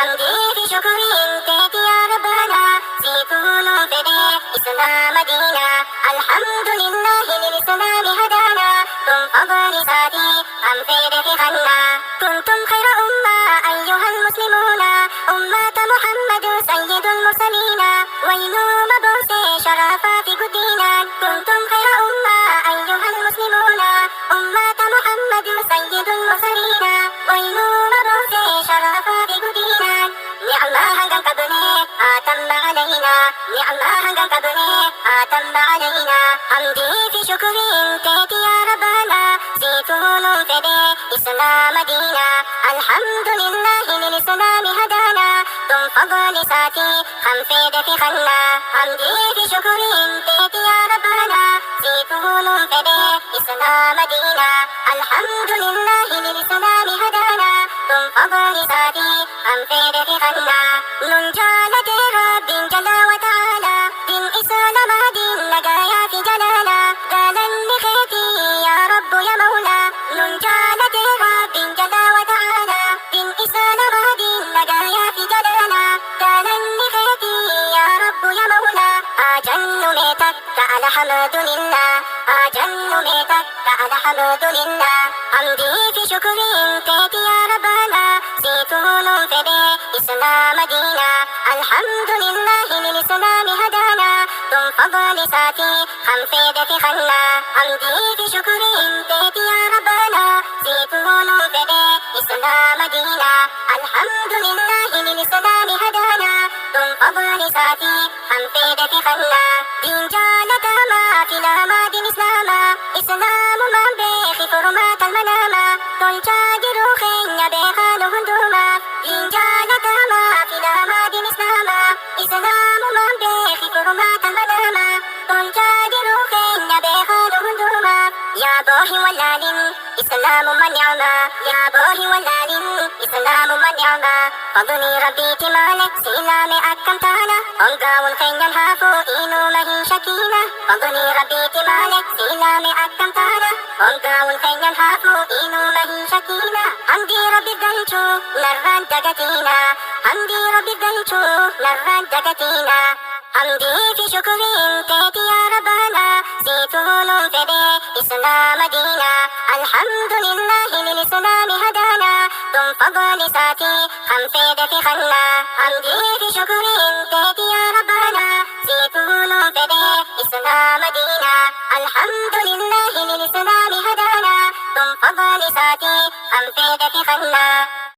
حمدي في شكري انتهت يا ربنا زيتون فدي إسلام دينا الحمد لله للإسلام هدانا ثم فضل ساتي أم فيدك خنا كنتم خير أمة أيها المسلمون أمة محمد سيد المرسلين وينو مبوس شرفا في قدينا كنتم خير أمة أيها المسلمون أمة محمد سيد المرسلين وينو مبوس شرفا في قدينا نعمة هنگن كبني أتم علينا نعمة هنگن كبني أتم علينا حمدي في شكري انتهت يا ربنا زيتون فدي إسلام دينا الحمد لله للإسلام هدانا ثم فضل ساتي خم فيدك خنا حمدي في شكري انتهت يا ربنا زيتون فدي إسلام دينا الحمد لله للإسلام هدانا ثم فضل ساتي خم فيدك خنا ننجالة رب جل وتعالى دين إسلام دين نجايا في جلالا قال لخيتي يا رب يا مولا ننجالة رب جل وتعالى دين إسلام دين نجايا في جلالا قال لخيتي يا رب يا مولا أجن ميتك الحمد لله أجن ميتك الحمد لله حمدي في شكري انتهت يا ربنا زيتون فدي إسلام دينا الحمد لله للإسلام هدانا ثم فضل ساتي خم فيدك خنا حمدي في شكري انتهت يا ربنا زيتون فدي إسلام دينا الحمد لله للإسلام هدانا ثم فضل ساتي خم فيدك خنا دين جالة ما فينا ما دين إسلام ما بيخي فرمات المنامة تلجا جروخين يبيخا نهندوما دين جالة ما فينا ما دين إسلام ما بيخي فرمات المنامة تلجا جروخين يبيخا نهندوما يا بوهي واللالين إسلام من نعمة يا بوهي واللالين إسلام من نعمة فضني ربي تمالك سلامي أكم تانا أنقاون خينيا هافو إنو مهي شكينة فضني ربي تمالك سلامي أكم تانا أنقاون خينيا هافو إنو مهي شكينة حمدي ربي دلچو نران دقتينا حمدي ربي دلچو نران دقتينا حمدي في شكري انتهت يا ربنا زيتون فدي إسلام دينا الحمد لله للإسلام هدانا ثم فضل ساتي خم فيدك خنا حمدي في شكري انتهت يا ربنا زيتون فدي إسلام دينا الحمد لله للإسلام هدانا ثم فضل ساتي خم فيدك خنا